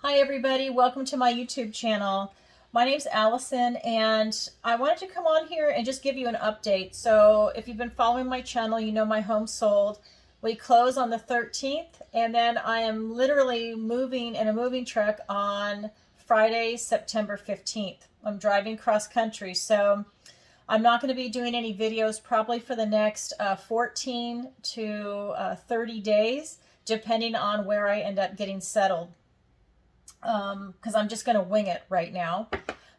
Hi everybody, welcome to my YouTube channel. My name's Allison and I wanted to come on here and just give you an update. So if you've been following my channel, you know my home sold. We close on the 13th and then I am literally moving in a moving truck on Friday, September 15th. I'm driving cross country, so I'm not going to be doing any videos probably for the next 14 to 30 days, depending on where I end up getting settled. Because I'm just going to wing it right now.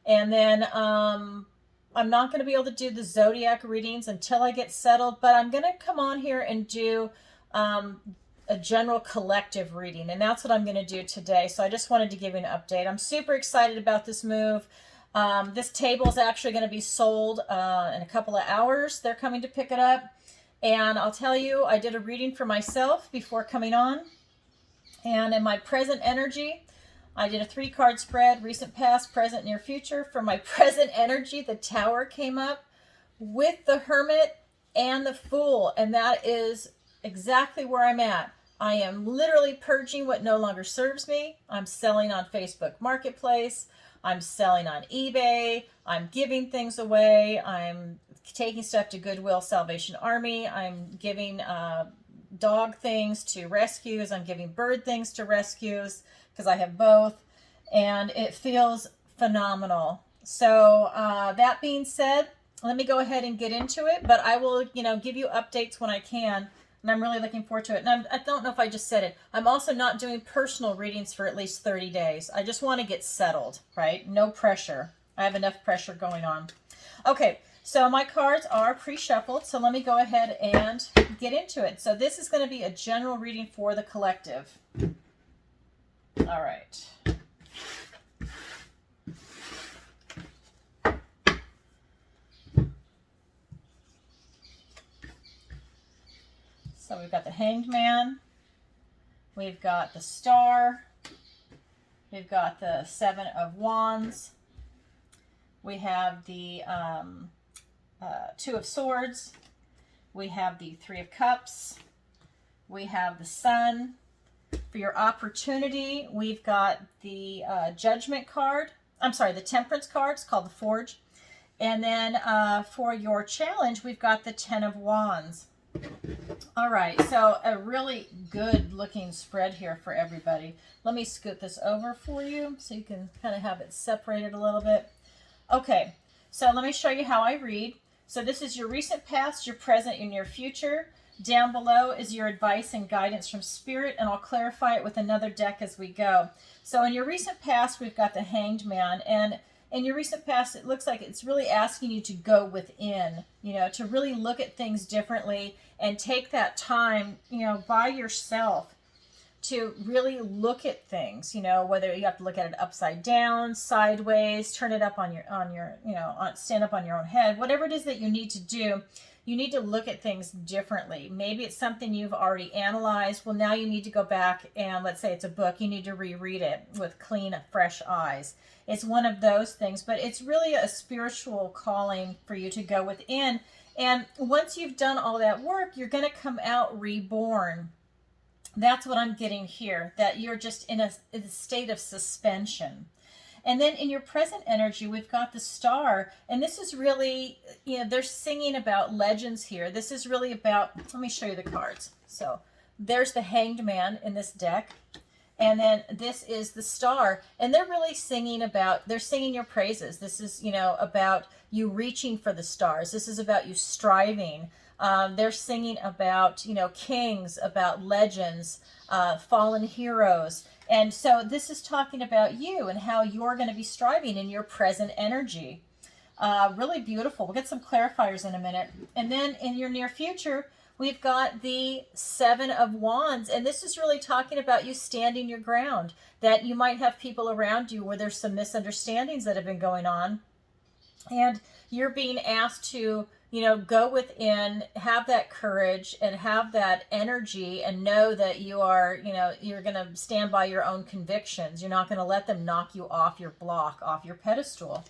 And then I'm not going to be able to do the zodiac readings until I get settled, but I'm going to come on here and do a general collective reading, and that's what I'm going to do today. So I just wanted to give you an update. I'm super excited about this move. This table is actually going to be sold in a couple of hours. They're coming to pick it up. And I'll tell you, I did a reading for myself before coming on. And in my present energy, I did a 3-card spread, recent, past, present, near future. For my present energy, the Tower came up with the Hermit and the Fool. And that is exactly where I'm at. I am literally purging what no longer serves me. I'm selling on Facebook Marketplace. I'm selling on eBay. I'm giving things away. I'm taking stuff to Goodwill Salvation Army. I'm giving dog things to rescues. I'm giving bird things to rescues because I have both. And it feels phenomenal. So that being said, let me go ahead and get into it. But I will, give you updates when I can. And I'm really looking forward to it. And I don't know if I just said it. I'm also not doing personal readings for at least 30 days. I just want to get settled, right? No pressure. I have enough pressure going on. Okay, so my cards are pre-shuffled. So let me go ahead and get into it. So this is going to be a general reading for the collective. All right. So we've got the Hanged Man, we've got the Star, we've got the 7 of Wands, we have the 2 of Swords, we have the 3 of Cups, we have the Sun. For your opportunity, we've got the Judgment card. I'm sorry, the Temperance card. It's called the Forge. And then for your challenge, we've got the 10 of Wands. All right, so a really good looking spread here for everybody. Let me scoot this over for you so you can kind of have it separated a little bit. Okay, so let me show you how I read. So this is your recent past, your present, your near future. Down below is your advice and guidance from Spirit, and I'll clarify it with another deck as we go. So in your recent past, we've got the Hanged Man, and in your recent past, it looks like it's really asking you to go within, to really look at things differently and take that time, by yourself to really look at things, whether you have to look at it upside down, sideways, turn it up on your, stand up on your own head, whatever it is that you need to do. You need to look at things differently. Maybe it's something you've already analyzed. Well, now you need to go back and, let's say it's a book, you need to reread it with clean, fresh eyes. It's one of those things, but it's really a spiritual calling for you to go within. And once you've done all that work, you're going to come out reborn. That's what I'm getting here, that you're just in a state of suspension. And then in your present energy, we've got the Star. And this is really, they're singing about legends here. This is really about, let me show you the cards. So there's the Hanged Man in this deck. And then this is the Star. And they're really singing about, they're singing your praises. This is, about you reaching for the stars. This is about you striving. They're singing about, kings, about legends, fallen heroes. And so this is talking about you and how you're going to be striving in your present energy. Really beautiful. We'll get some clarifiers in a minute. And then in your near future, we've got the 7 of Wands. And this is really talking about you standing your ground, that you might have people around you where there's some misunderstandings that have been going on. And you're being asked to, go within, have that courage and have that energy and know that you are, you're going to stand by your own convictions. You're not going to let them knock you off your block, off your pedestal.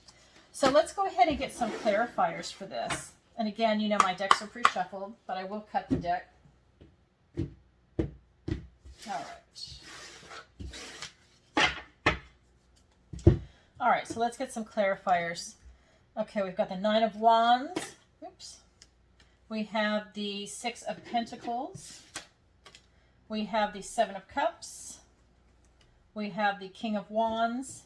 So let's go ahead and get some clarifiers for this. And again, my decks are pre-shuffled, but I will cut the deck. All right. All right, so let's get some clarifiers. Okay, we've got the Nine of Wands. Oops. We have the Six of Pentacles. We have the Seven of Cups. We have the King of Wands.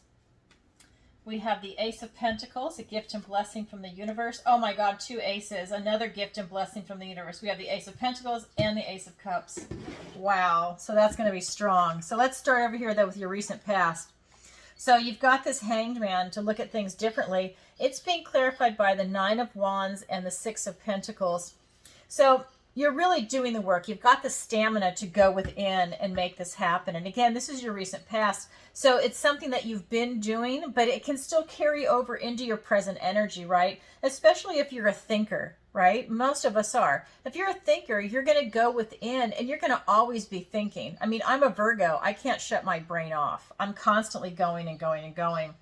We have the Ace of Pentacles, a gift and blessing from the universe. Oh my God, 2 aces, another gift and blessing from the universe. We have the Ace of Pentacles and the Ace of Cups. Wow, so that's going to be strong. So let's start over here though with your recent past. So you've got this Hanged Man to look at things differently. It's being clarified by the Nine of Wands and the Six of Pentacles. So you're really doing the work. You've got the stamina to go within and make this happen. And again, this is your recent past. So it's something that you've been doing, but it can still carry over into your present energy, right? Especially if you're a thinker, right? Most of us are. If you're a thinker, you're going to go within and you're going to always be thinking. I mean, I'm a Virgo. I can't shut my brain off. I'm constantly going and going and going.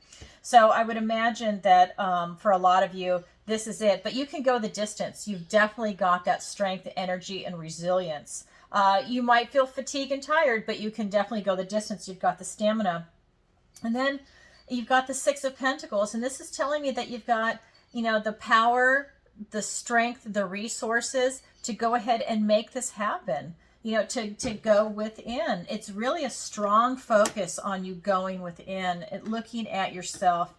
So I would imagine that for a lot of you, this is it. But you can go the distance. You've definitely got that strength, energy, and resilience. You might feel fatigued and tired, but you can definitely go the distance. You've got the stamina. And then you've got the Six of Pentacles. And this is telling me that you've got, you know, the power, the strength, the resources to go ahead and make this happen. You know, to go within. It's really a strong focus on you going within, looking at yourself,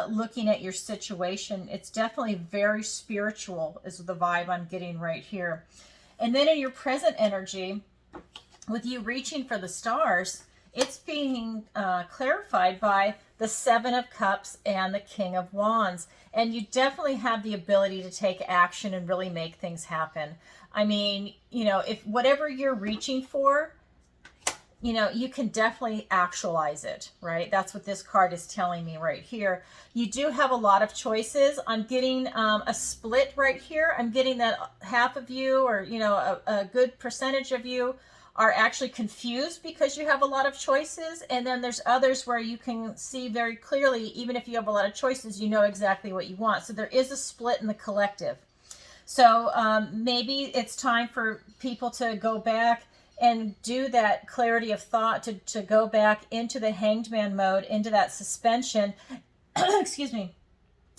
looking at your situation. It's definitely very spiritual is the vibe I'm getting right here. And then in your present energy, with you reaching for the stars, it's being clarified by the Seven of Cups and the King of Wands. And you definitely have the ability to take action and really make things happen. I mean, you know, if whatever you're reaching for, you know, you can definitely actualize it, right? That's what this card is telling me right here. You do have a lot of choices. I'm getting a split right here. I'm getting that half of you, or, you know, a good percentage of you are actually confused because you have a lot of choices. And then there's others where you can see very clearly, even if you have a lot of choices, you know exactly what you want. So there is a split in the collective. So maybe it's time for people to go back and do that clarity of thought, to go back into the Hanged Man mode, into that suspension, excuse me,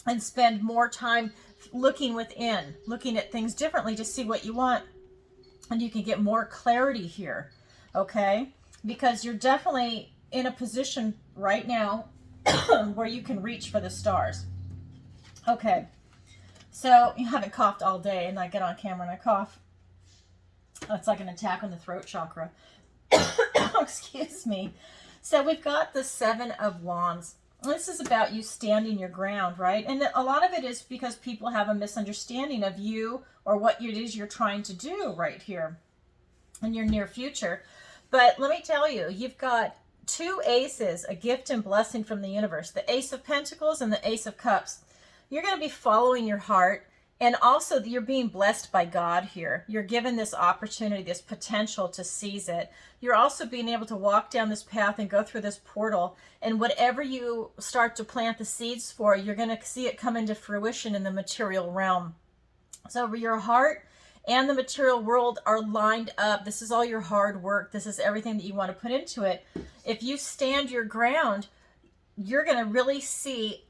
and spend more time looking within, looking at things differently to see what you want. And you can get more clarity here, okay? Because you're definitely in a position right now where you can reach for the stars. Okay. So you haven't coughed all day, and I get on camera and I cough. It's like an attack on the throat chakra. Excuse me. So we've got the Seven of Wands. This is about you standing your ground, right? And a lot of it is because people have a misunderstanding of you or what it is you're trying to do right here in your near future. But let me tell you, you've got 2 aces, a gift and blessing from the universe, the Ace of Pentacles and the Ace of Cups. You're going to be following your heart, and also you're being blessed by God here. You're given this opportunity, this potential to seize it. You're also being able to walk down this path and go through this portal, and whatever you start to plant the seeds for, you're going to see it come into fruition in the material realm. So your heart and the material world are lined up. This is all your hard work. This is everything that you want to put into it. If you stand your ground, you're going to really see,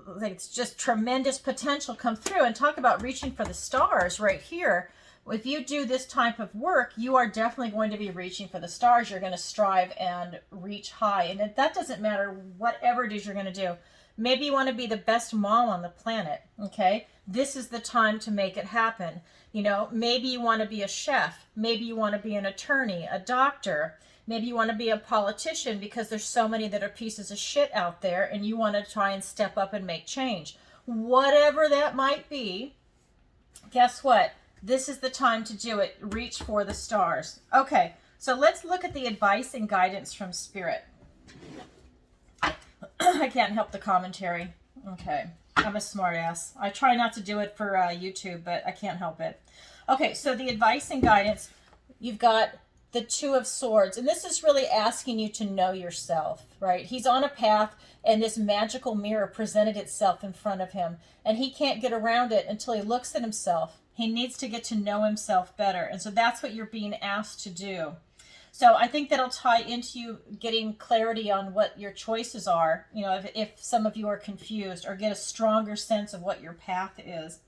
like, it's just tremendous potential come through. And talk about reaching for the stars right here. If you do this type of work, you are definitely going to be reaching for the stars. You're going to strive and reach high. And that doesn't matter whatever it is you're going to do. Maybe you want to be the best mom on the planet, okay? This is the time to make it happen. You know, maybe you want to be a chef. Maybe you want to be an attorney, a doctor. Maybe you want to be a politician because there's so many that are pieces of shit out there and you want to try and step up and make change. Whatever that might be, guess what? This is the time to do it. Reach for the stars. Okay, so let's look at the advice and guidance from Spirit. I can't help the commentary. Okay, I'm a smart ass. I try not to do it for YouTube, but I can't help it. Okay, so the advice and guidance, you've got the Two of Swords, and this is really asking you to know yourself, right? He's on a path, and this magical mirror presented itself in front of him, and he can't get around it until he looks at himself. He needs to get to know himself better, and so that's what you're being asked to do. So I think that'll tie into you getting clarity on what your choices are, if some of you are confused, or get a stronger sense of what your path is.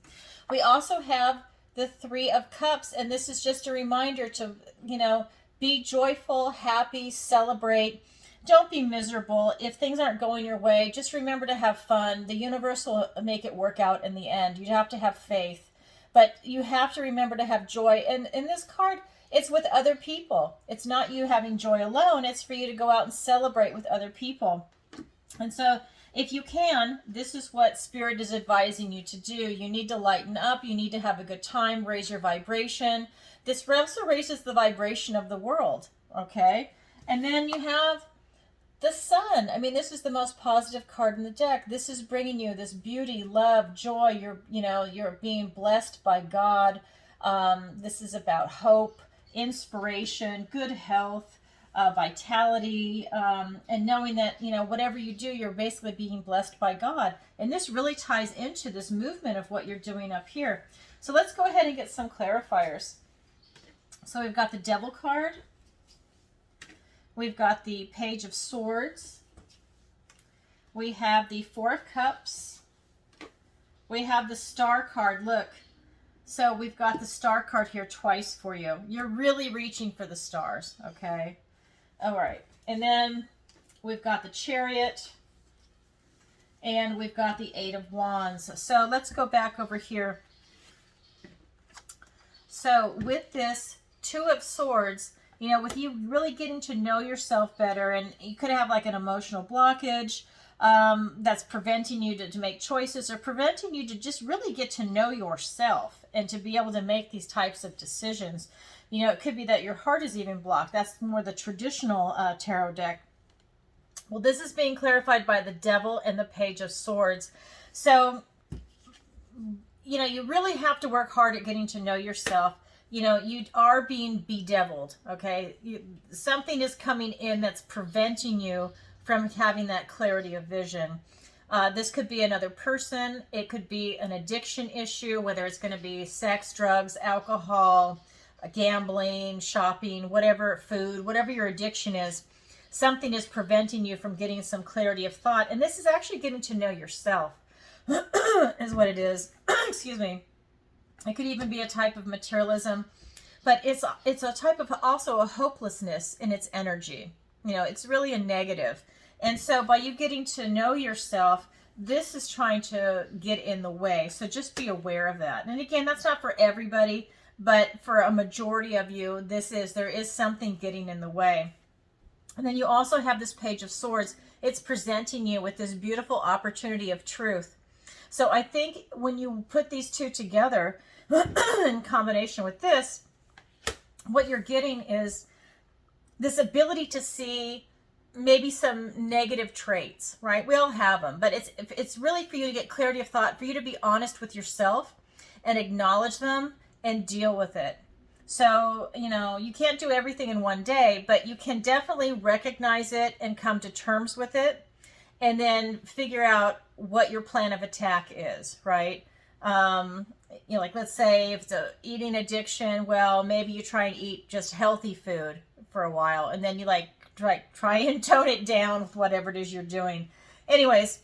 We also have the Three of Cups, and this is just a reminder to, be joyful, happy, celebrate. Don't be miserable. If things aren't going your way, just remember to have fun. The universe will make it work out in the end. You have to have faith. But you have to remember to have joy. And in this card, it's with other people. It's not you having joy alone. It's for you to go out and celebrate with other people. And so if you can, this is what Spirit is advising you to do. You need to lighten up. You need to have a good time, raise your vibration. This also raises the vibration of the world, okay? And then you have the Sun. I mean, this is the most positive card in the deck. This is bringing you this beauty, love, joy. You're being blessed by God. This is about hope, inspiration, good health, vitality, and knowing that, whatever you do, you're basically being blessed by God. And this really ties into this movement of what you're doing up here. So let's go ahead and get some clarifiers. So we've got the Devil card. We've got the Page of Swords. We have the Four of Cups. We have the Star card. Look. So we've got the Star card here twice for you. You're really reaching for the stars, okay? All right. And then we've got the Chariot. And we've got the Eight of Wands. So let's go back over here. So with this Two of Swords, with you really getting to know yourself better, and you could have like an emotional blockage that's preventing you to make choices, or preventing you to just really get to know yourself and to be able to make these types of decisions. It could be that your heart is even blocked. That's more the traditional tarot deck. Well, this is being clarified by the Devil and the Page of Swords. So, you really have to work hard at getting to know yourself. You are being bedeviled, okay? Something is coming in that's preventing you from having that clarity of vision. This could be another person. It could be an addiction issue, whether it's going to be sex, drugs, alcohol, gambling, shopping, whatever, food, whatever your addiction is. Something is preventing you from getting some clarity of thought. And this is actually getting to know yourself, is what it is. Excuse me. It could even be a type of materialism, but it's a type of also a hopelessness in its energy. It's really a negative. And so by you getting to know yourself, this is trying to get in the way. So just be aware of that. And again, that's not for everybody, but for a majority of you, there is something getting in the way. And then you also have this Page of Swords. It's presenting you with this beautiful opportunity of truth. So I think when you put these two together in combination with this, what you're getting is this ability to see maybe some negative traits, right? We all have them, but it's really for you to get clarity of thought, for you to be honest with yourself and acknowledge them and deal with it. So, you can't do everything in one day, but you can definitely recognize it and come to terms with it, and then figure out what your plan of attack is, right? Like let's say if it's an eating addiction, well, maybe you try and eat just healthy food for a while, and then you try and tone it down with whatever it is you're doing. Anyways,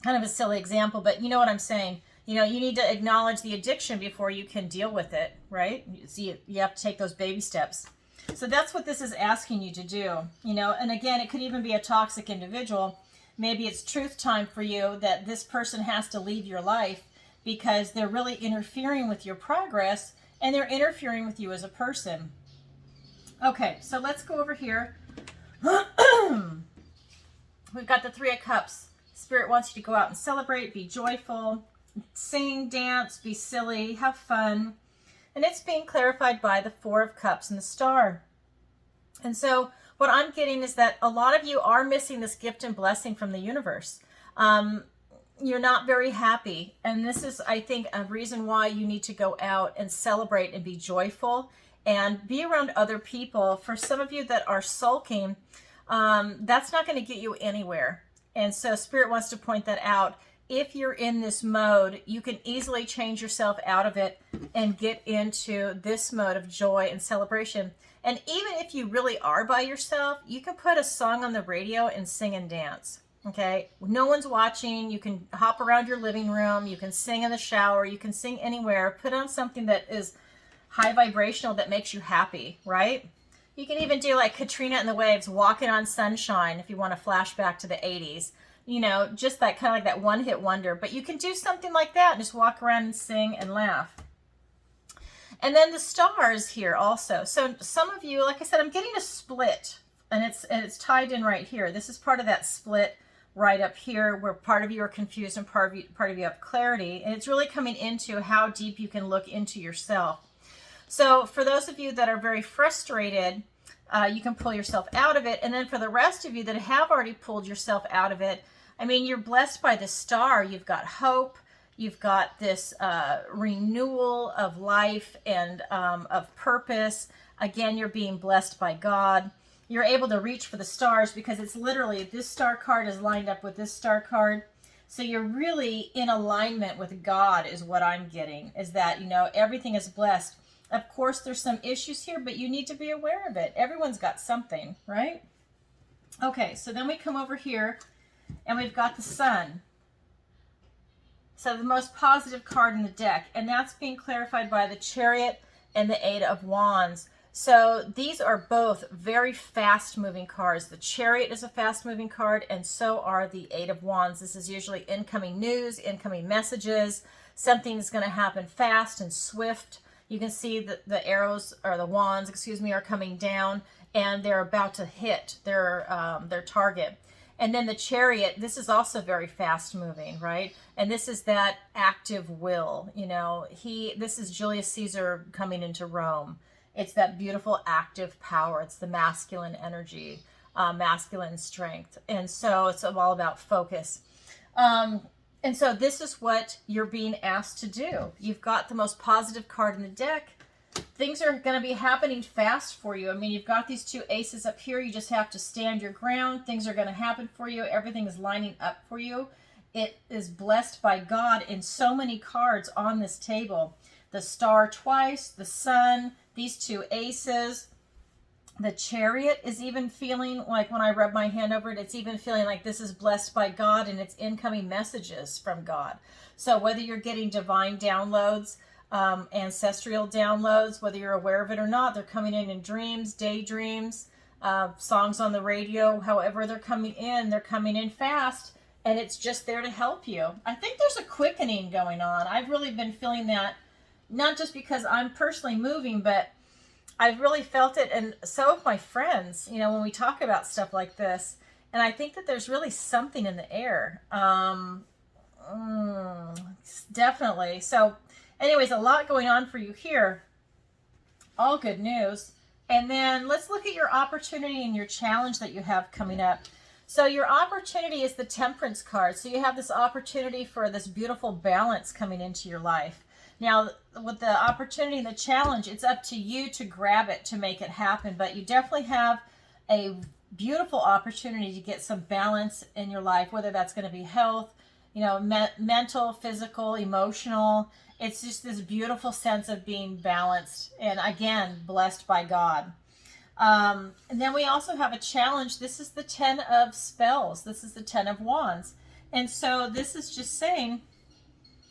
kind of a silly example, but you know what I'm saying. You need to acknowledge the addiction before you can deal with it, right? You have to take those baby steps. So that's what this is asking you to do, and again, it could even be a toxic individual. Maybe it's truth time for you that this person has to leave your life because they're really interfering with your progress, and they're interfering with you as a person. Okay, so let's go over here. We've got the Three of Cups. Spirit wants you to go out and celebrate, be joyful, sing, dance, be silly, have fun. And it's being clarified by the Four of Cups and the Star. And so what I'm getting is that a lot of you are missing this gift and blessing from the universe. You're not very happy. And this is, I think, a reason why you need to go out and celebrate and be joyful and be around other people. For some of you that are sulking, that's not going to get you anywhere. And so Spirit wants to point that out. If you're in this mode, you can easily change yourself out of it and get into this mode of joy and celebration. And even if you really are by yourself, you can put a song on the radio and sing and dance. Okay, no one's watching. You can hop around your living room. You can sing in the shower. You can sing anywhere. Put on something that is high vibrational that makes you happy, right? You can even do like Katrina and the Waves, Walking on Sunshine, if you want to flash back to the 80s. You know, just that kind of like that one-hit wonder. But you can do something like that and just walk around and sing and laugh. And then the stars here also. So some of you, like I said, I'm getting a split, and it's tied in right here. This is part of that split right up here, where part of you are confused and part of you have clarity. And it's really coming into how deep you can look into yourself. So for those of you that are very frustrated, you can pull yourself out of it. And then for the rest of you that have already pulled yourself out of it, I mean, you're blessed by the star. You've got hope. You've got this renewal of life and of purpose. Again, you're being blessed by God. You're able to reach for the stars because it's literally this star card is lined up with this star card. So you're really in alignment with God is what I'm getting, is that, you know, everything is blessed. Of course, there's some issues here, but you need to be aware of it. Everyone's got something, right? Okay, so then we come over here and we've got the Sun. So the most positive card in the deck, and that's being clarified by the Chariot and the Eight of Wands. So these are both very fast-moving cards. The Chariot is a fast-moving card, and so are the Eight of Wands. This is usually incoming news, incoming messages. Something is going to happen fast and swift. You can see that the arrows, or the wands, excuse me, are coming down, and they're about to hit their target. And then the Chariot, this is also very fast-moving, right? And this is that active will. You know, this is Julius Caesar coming into Rome. It's that beautiful active power. It's the masculine energy, masculine strength. And so it's all about focus. And so this is what you're being asked to do. You've got the most positive card in the deck. Things are going to be happening fast for you. I mean, you've got these two aces up here. You just have to stand your ground. Things are going to happen for you. Everything is lining up for you. It is blessed by God in so many cards on this table. The star twice, the sun, these two aces. The Chariot is even feeling like, when I rub my hand over it, it's even feeling like this is blessed by God and it's incoming messages from God. So whether you're getting divine downloads, ancestral downloads, whether you're aware of it or not, they're coming in dreams, daydreams, songs on the radio, however they're coming in fast, and it's just there to help you. I think there's a quickening going on. I've really been feeling that, not just because I'm personally moving, but I've really felt it, and so have my friends, you know, when we talk about stuff like this. And I think that there's really something in the air. Definitely. So anyways, a lot going on for you here. All good news. And then let's look at your opportunity and your challenge that you have coming up. So your opportunity is the Temperance card. So you have this opportunity for this beautiful balance coming into your life. Now, with the opportunity and the challenge, it's up to you to grab it, to make it happen. But you definitely have a beautiful opportunity to get some balance in your life, whether that's going to be health, you know, mental, physical, emotional. It's just this beautiful sense of being balanced and, again, blessed by God. And then we also have a challenge. This is the 10 of Spells. This is the 10 of Wands. And so this is just saying,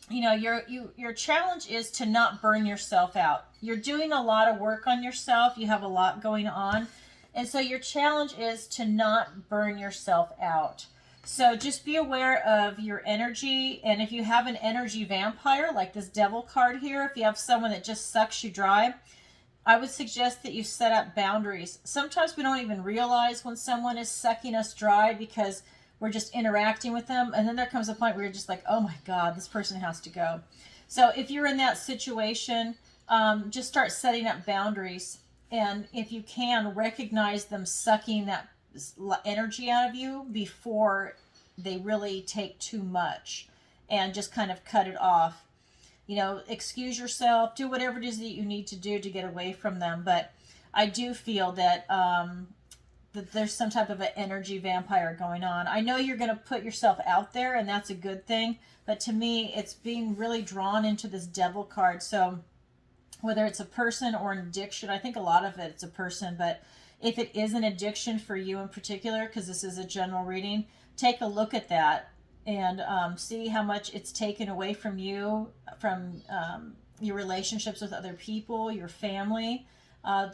you know, your challenge is to not burn yourself out. You're doing a lot of work on yourself. You have a lot going on. And so your challenge is to not burn yourself out. So just be aware of your energy. And if you have an energy vampire, like this Devil card here, if you have someone that just sucks you dry, I would suggest that you set up boundaries. Sometimes we don't even realize when someone is sucking us dry because we're just interacting with them. And then there comes a point where you're just like, oh my God, this person has to go. So if you're in that situation, just start setting up boundaries. And if you can, recognize them sucking that energy out of you before they really take too much, and just kind of cut it off. You know, excuse yourself, do whatever it is that you need to do to get away from them. But I do feel that that there's some type of an energy vampire going on. I know you're going to put yourself out there, and that's a good thing. But to me, it's being really drawn into this Devil card. So whether it's a person or an addiction. I think a lot of it's a person, but if it is an addiction for you in particular, because this is a general reading, take a look at that and see how much it's taken away from you, from your relationships with other people, your family,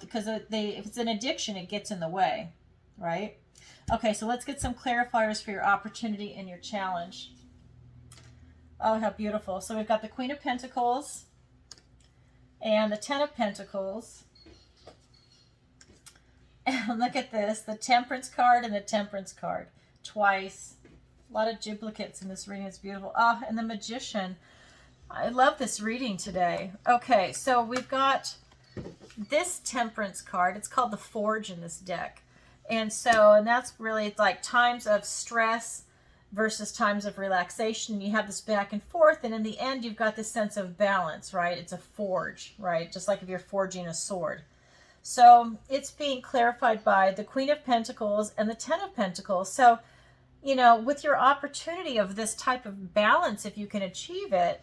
because if it's an addiction, it gets in the way, right? Okay, so let's get some clarifiers for your opportunity and your challenge. Oh, how beautiful. So we've got the Queen of Pentacles and the Ten of Pentacles. And look at this, the Temperance card and the Temperance card. Twice. A lot of duplicates in this reading. It's beautiful. Ah, and the Magician. I love this reading today. Okay, so we've got this Temperance card. It's called the Forge in this deck. And that's really, it's like times of stress versus times of relaxation. You have this back and forth, and in the end, you've got this sense of balance, right? It's a forge, right? Just like if you're forging a sword. So it's being clarified by the Queen of Pentacles and the Ten of Pentacles. So, you know, with your opportunity of this type of balance, if you can achieve it,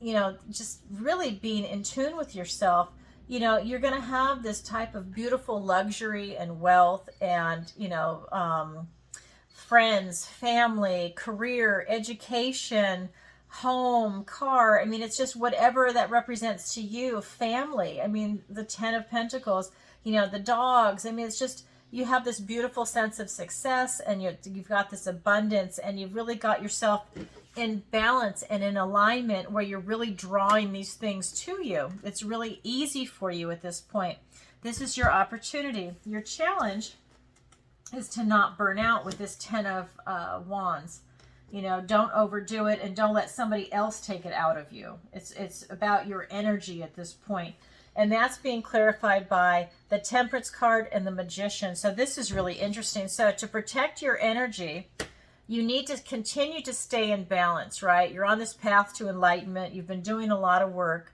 you know, just really being in tune with yourself, you know, you're going to have this type of beautiful luxury and wealth and, you know, friends, family, career, education, home, car. I mean, it's just whatever that represents to you, family. I mean, the Ten of Pentacles, you know, the dogs. I mean, it's just, you have this beautiful sense of success, and you've got this abundance, and you've really got yourself in balance and in alignment where you're really drawing these things to you. It's really easy for you at this point. This is your opportunity. Your challenge is to not burn out with this Ten of Wands. You know, don't overdo it, and don't let somebody else take it out of you. It's about your energy at this point. And that's being clarified by the Temperance card and the Magician. So this is really interesting. So to protect your energy, you need to continue to stay in balance, right? You're on this path to enlightenment. You've been doing a lot of work,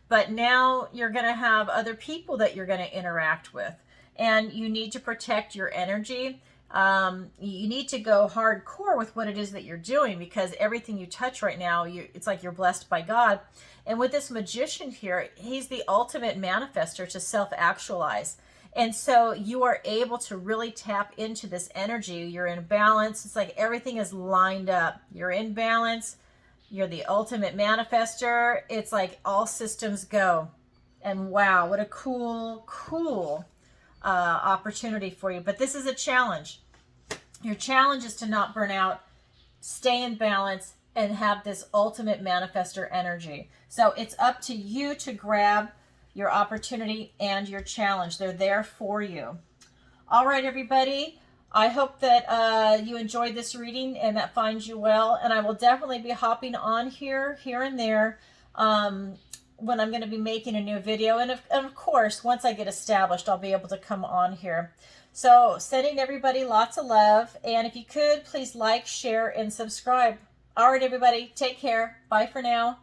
but now you're going to have other people that you're going to interact with, and you need to protect your energy. You need to go hardcore with what it is that you're doing, because everything you touch right now, it's like you're blessed by God. And with this Magician here, he's the ultimate manifester to self-actualize. And so you are able to really tap into this energy. You're in balance. It's like everything is lined up. You're in balance. You're the ultimate manifester. It's like all systems go. And wow, what a cool opportunity for you. But this is a challenge. Your challenge is to not burn out, stay in balance, and have this ultimate manifester energy. So it's up to you to grab your opportunity and your challenge. They're there for you. All right, everybody. I hope that you enjoyed this reading and that finds you well. And I will definitely be hopping on here and there when I'm going to be making a new video. And of course, once I get established, I'll be able to come on here. So sending everybody lots of love. And if you could, please like, share, and subscribe. All right, everybody. Take care. Bye for now.